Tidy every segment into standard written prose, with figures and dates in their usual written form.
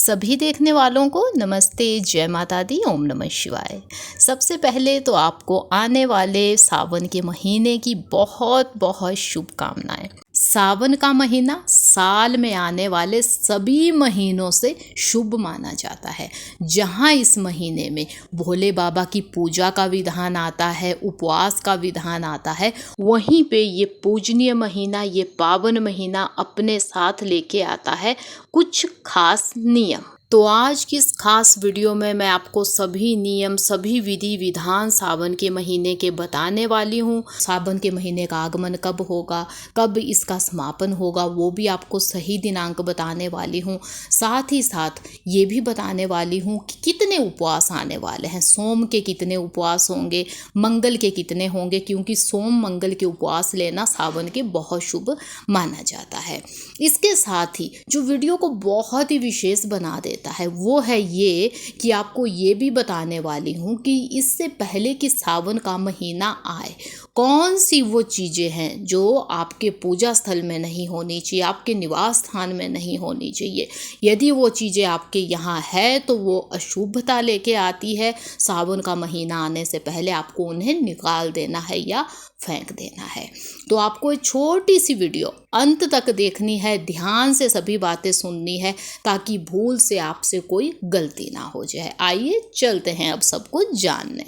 सभी देखने वालों को नमस्ते, जय माता दी, ओम नमः शिवाय। सबसे पहले तो आपको आने वाले सावन के महीने की बहुत बहुत शुभकामनाएं। सावन का महीना साल में आने वाले सभी महीनों से शुभ माना जाता है। जहां इस महीने में भोले बाबा की पूजा का विधान आता है, उपवास का विधान आता है, वहीं पे ये पूजनीय महीना, ये पावन महीना अपने साथ लेके आता है कुछ खास नियम। तो आज की इस खास वीडियो में मैं आपको सभी नियम, सभी विधि विधान सावन के महीने के बताने वाली हूँ। सावन के महीने का आगमन कब होगा, कब इसका समापन होगा, वो भी आपको सही दिनांक बताने वाली हूँ। साथ ही साथ ये भी बताने वाली हूँ कि कितने उपवास आने वाले हैं, सोम के कितने उपवास होंगे, मंगल के कितने होंगे, क्योंकि सोम मंगल के उपवास लेना सावन के बहुत शुभ माना जाता है। इसके साथ ही जो वीडियो को बहुत ही विशेष बना देता है वो है ये कि आपको ये भी बताने वाली हूँ कि इससे पहले कि सावन का महीना आए, कौन सी वो चीज़ें हैं जो आपके पूजा स्थल में नहीं होनी चाहिए, आपके निवास स्थान में नहीं होनी चाहिए। यदि वो चीज़ें आपके यहाँ है तो वो अशुभता लेके आती है। सावन का महीना आने से पहले आपको उन्हें निकाल देना है या फेंक देना है। तो आपको एक छोटी सी वीडियो अंत तक देखनी है, ध्यान से सभी बातें सुननी है ताकि भूल से आपसे कोई गलती ना हो जाए। आइए चलते हैं अब सब कुछ जानने।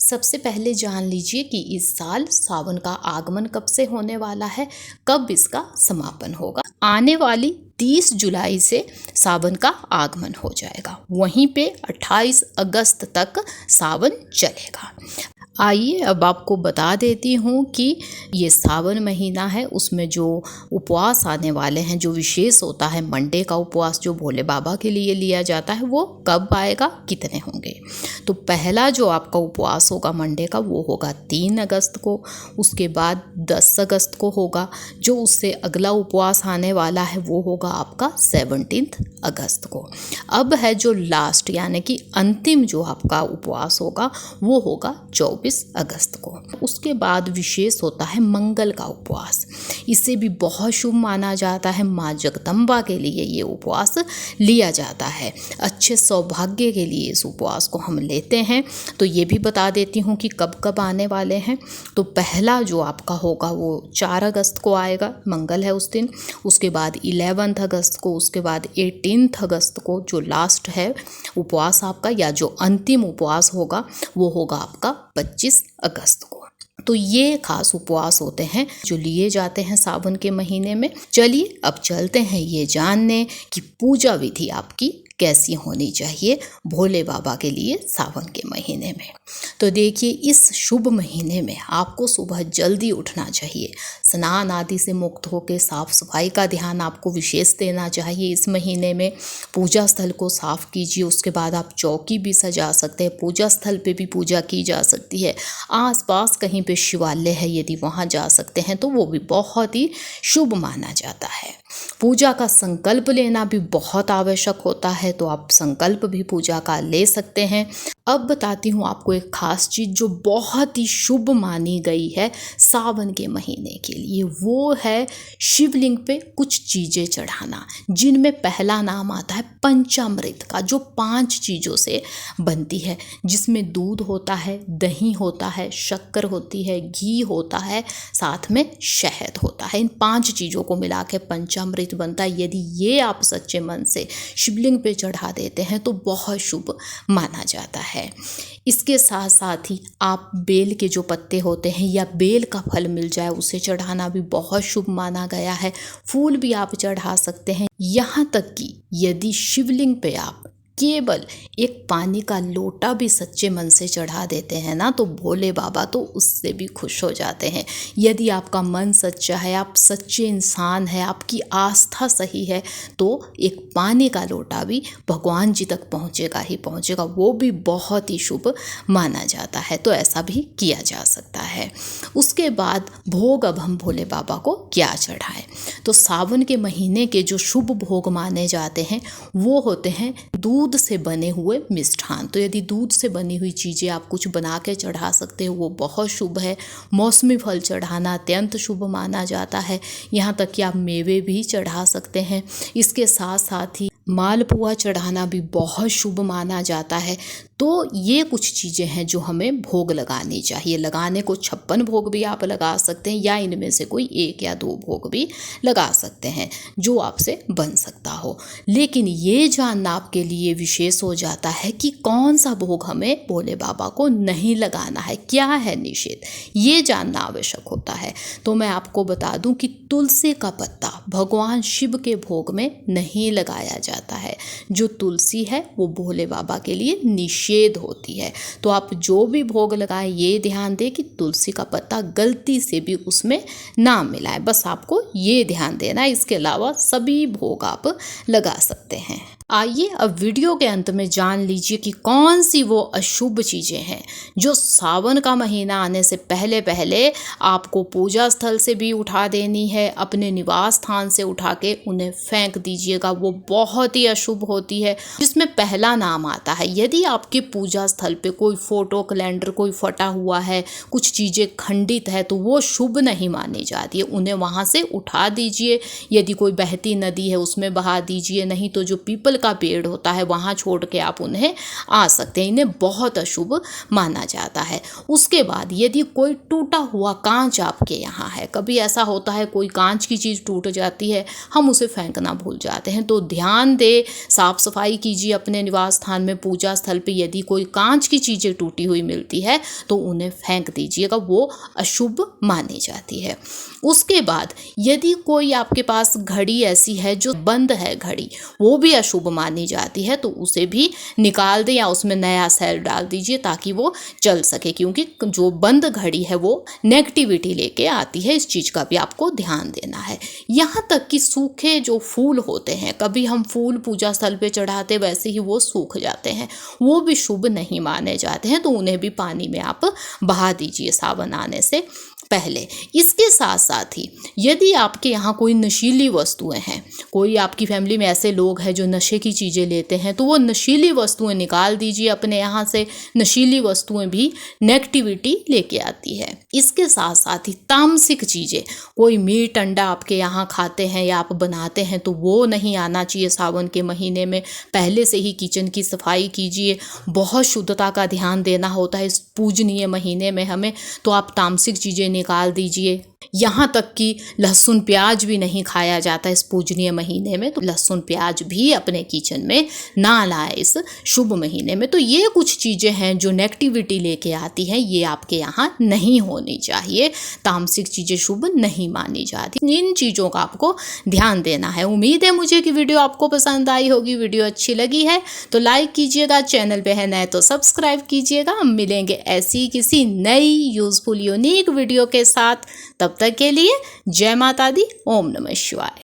सबसे पहले जान लीजिए कि इस साल सावन का आगमन कब से होने वाला है, कब इसका समापन होगा। आने वाली 30 जुलाई से सावन का आगमन हो जाएगा, वहीं पे 28 अगस्त तक सावन चलेगा। आइए अब आपको बता देती हूँ कि ये सावन महीना है, उसमें जो उपवास आने वाले हैं, जो विशेष होता है मंडे का उपवास जो भोले बाबा के लिए लिया जाता है, वो कब आएगा, कितने होंगे। तो पहला जो आपका उपवास होगा मंडे का वो होगा 3 अगस्त को, उसके बाद 10 अगस्त को होगा। जो उससे अगला उपवास आने वाला है वो होगा आपका 17 अगस्त को। अब है जो लास्ट यानी कि अंतिम जो आपका उपवास होगा वो होगा 24 अगस्त को। उसके बाद विशेष होता है मंगल का उपवास। इसे भी बहुत शुभ माना जाता है, माँ जगदम्बा के लिए ये उपवास लिया जाता है। अच्छे सौभाग्य के लिए इस उपवास को हम लेते हैं। तो ये भी बता देती हूँ कि कब कब आने वाले हैं। तो पहला जो आपका होगा वो 4 अगस्त को आएगा, मंगल है उस दिन। उसके बाद 11 अगस्त को, उसके बाद 18 अगस्त को जो लास्ट है उपवास आपका या जो अंतिम उपवास होगा वो होगा आपका 25 अगस्त को। तो ये खास उपवास होते हैं जो लिए जाते हैं सावन के महीने में। चलिए अब चलते हैं ये जानने कि पूजा विधि आपकी कैसी होनी चाहिए भोले बाबा के लिए सावन के महीने में। तो देखिए, इस शुभ महीने में आपको सुबह जल्दी उठना चाहिए, स्नान आदि से मुक्त होकर साफ सफाई का ध्यान आपको विशेष देना चाहिए। इस महीने में पूजा स्थल को साफ कीजिए। उसके बाद आप चौकी भी सजा सकते हैं, पूजा स्थल पे भी पूजा की जा सकती है। आसपास कहीं पे शिवालय है, यदि वहाँ जा सकते हैं तो वो भी बहुत ही शुभ माना जाता है। पूजा का संकल्प लेना भी बहुत आवश्यक होता है, तो आप संकल्प भी पूजा का ले सकते हैं। अब बताती हूँ आपको एक खास चीज़ जो बहुत ही शुभ मानी गई है सावन के महीने के लिए, वो है शिवलिंग पे कुछ चीज़ें चढ़ाना, जिनमें पहला नाम आता है पंचामृत का, जो 5 चीज़ों से बनती है, जिसमें दूध होता है, दही होता है, शक्कर होती है, घी होता है, साथ में शहद होता है। इन 5 चीज़ों को मिला के पंचामृत बनता है। यदि ये आप सच्चे मन से शिवलिंग पे चढ़ा देते हैं तो बहुत शुभ माना जाता है। इसके साथ साथ ही आप बेल के जो पत्ते होते हैं या बेल का फल मिल जाए उसे चढ़ाना भी बहुत शुभ माना गया है। फूल भी आप चढ़ा सकते हैं। यहाँ तक कि यदि शिवलिंग पे आप केवल एक पानी का लोटा भी सच्चे मन से चढ़ा देते हैं ना, तो भोले बाबा तो उससे भी खुश हो जाते हैं। यदि आपका मन सच्चा है, आप सच्चे इंसान हैं, आपकी आस्था सही है, तो एक पानी का लोटा भी भगवान जी तक पहुंचेगा ही पहुंचेगा। वो भी बहुत ही शुभ माना जाता है, तो ऐसा भी किया जा सकता है। उसके बाद भोग अब हम भोले बाबा को क्या चढ़ाएं। तो सावन के महीने के जो शुभ भोग माने जाते हैं वो होते हैं दूध से बने हुए मिष्ठान। तो यदि दूध से बनी हुई चीज़ें आप कुछ बना के चढ़ा सकते हो वो बहुत शुभ है। मौसमी फल चढ़ाना अत्यंत शुभ माना जाता है। यहाँ तक कि आप मेवे भी चढ़ा सकते हैं। इसके साथ साथ ही मालपुआ चढ़ाना भी बहुत शुभ माना जाता है। तो ये कुछ चीज़ें हैं जो हमें भोग लगानी चाहिए। लगाने को 56 भोग भी आप लगा सकते हैं या इनमें से कोई 1 या 2 भोग भी लगा सकते हैं जो आपसे बन सकता हो। लेकिन ये जानना आपके लिए विशेष हो जाता है कि कौन सा भोग हमें भोले बाबा को नहीं लगाना है, क्या है निषेध, ये जानना आवश्यक होता है। तो मैं आपको बता दूं कि तुलसी का पत्ता भगवान शिव के भोग में नहीं लगाया जाता है। जो तुलसी है वो भोले बाबा के लिए निषेध होती है। तो आप जो भी भोग लगाएं ये ध्यान दें कि तुलसी का पत्ता गलती से भी उसमें ना मिलाएं। बस आपको ये ध्यान देना है। इसके अलावा सभी भोग आप लगा सकते हैं। आइए अब वीडियो के अंत में जान लीजिए कि कौन सी वो अशुभ चीज़ें हैं जो सावन का महीना आने से पहले पहले आपको पूजा स्थल से भी उठा देनी है, अपने निवास स्थान से उठा के उन्हें फेंक दीजिएगा। वो बहुत ही अशुभ होती है। जिसमें पहला नाम आता है, यदि आपके पूजा स्थल पे कोई फोटो कैलेंडर कोई फटा हुआ है, कुछ चीज़ें खंडित है, तो वो शुभ नहीं मानी जाती है। उन्हें वहाँ से उठा दीजिए। यदि कोई बहती नदी है उसमें बहा दीजिए, नहीं तो जो पीपल का पेड़ होता है वहाँ छोड़ के आप उन्हें आ सकते हैं। इन्हें बहुत अशुभ माना जाता है। उसके बाद यदि कोई टूटा हुआ कांच आपके यहाँ है, कभी ऐसा होता है कोई कांच की चीज़ टूट जाती है, हम उसे फेंकना भूल जाते हैं, तो ध्यान दे, साफ सफाई कीजिए अपने निवास स्थान में, पूजा स्थल पे यदि कोई कांच की चीज़ें टूटी हुई मिलती है तो उन्हें फेंक दीजिएगा, वो अशुभ मानी जाती है। उसके बाद यदि कोई आपके पास घड़ी ऐसी है जो बंद है, घड़ी वो भी अशुभ मानी जाती है, तो उसे भी निकाल दें या उसमें नया सेल डाल दीजिए ताकि वो चल सके, क्योंकि जो बंद घड़ी है वो नेगेटिविटी लेके आती है। इस चीज़ का भी आपको ध्यान देना है। यहाँ तक कि सूखे जो फूल होते हैं, कभी हम फूल पूजा स्थल पे चढ़ाते वैसे ही वो सूख जाते हैं, वो भी शुभ नहीं माने जाते हैं, तो उन्हें भी पानी में आप बहा दीजिए सावन आने से पहले। इसके साथ साथ ही यदि आपके यहाँ कोई नशीली वस्तुएं हैं, कोई आपकी फैमिली में ऐसे लोग हैं जो नशे की चीज़ें लेते हैं, तो वो नशीली वस्तुएं निकाल दीजिए अपने यहाँ से। नशीली वस्तुएं भी नेगेटिविटी लेके आती है। इसके साथ साथ ही तामसिक चीज़ें, कोई मीट अंडा आपके यहाँ खाते हैं या आप बनाते हैं, तो वो नहीं आना चाहिए सावन के महीने में। पहले से ही किचन की सफाई कीजिए। बहुत शुद्धता का ध्यान देना होता है इस पूजनीय महीने में हमें, तो आप तामसिक चीज़ें निकाल दीजिए। यहाँ तक कि लहसुन प्याज भी नहीं खाया जाता इस पूजनीय महीने में, तो लहसुन प्याज भी अपने किचन में ना लाए इस शुभ महीने में। तो ये कुछ चीज़ें हैं जो नेगेटिविटी लेके आती हैं, ये आपके यहाँ नहीं होनी चाहिए। तामसिक चीज़ें शुभ नहीं मानी जाती। इन चीज़ों का आपको ध्यान देना है। उम्मीद है मुझे कि वीडियो आपको पसंद आई होगी। वीडियो अच्छी लगी है तो लाइक कीजिएगा, चैनल पे है नए तो सब्सक्राइब कीजिएगा। हम मिलेंगे ऐसी किसी नई यूजफुल यूनिक वीडियो के साथ। तब तक के लिए जय माता दी, ओम नमः शिवाय।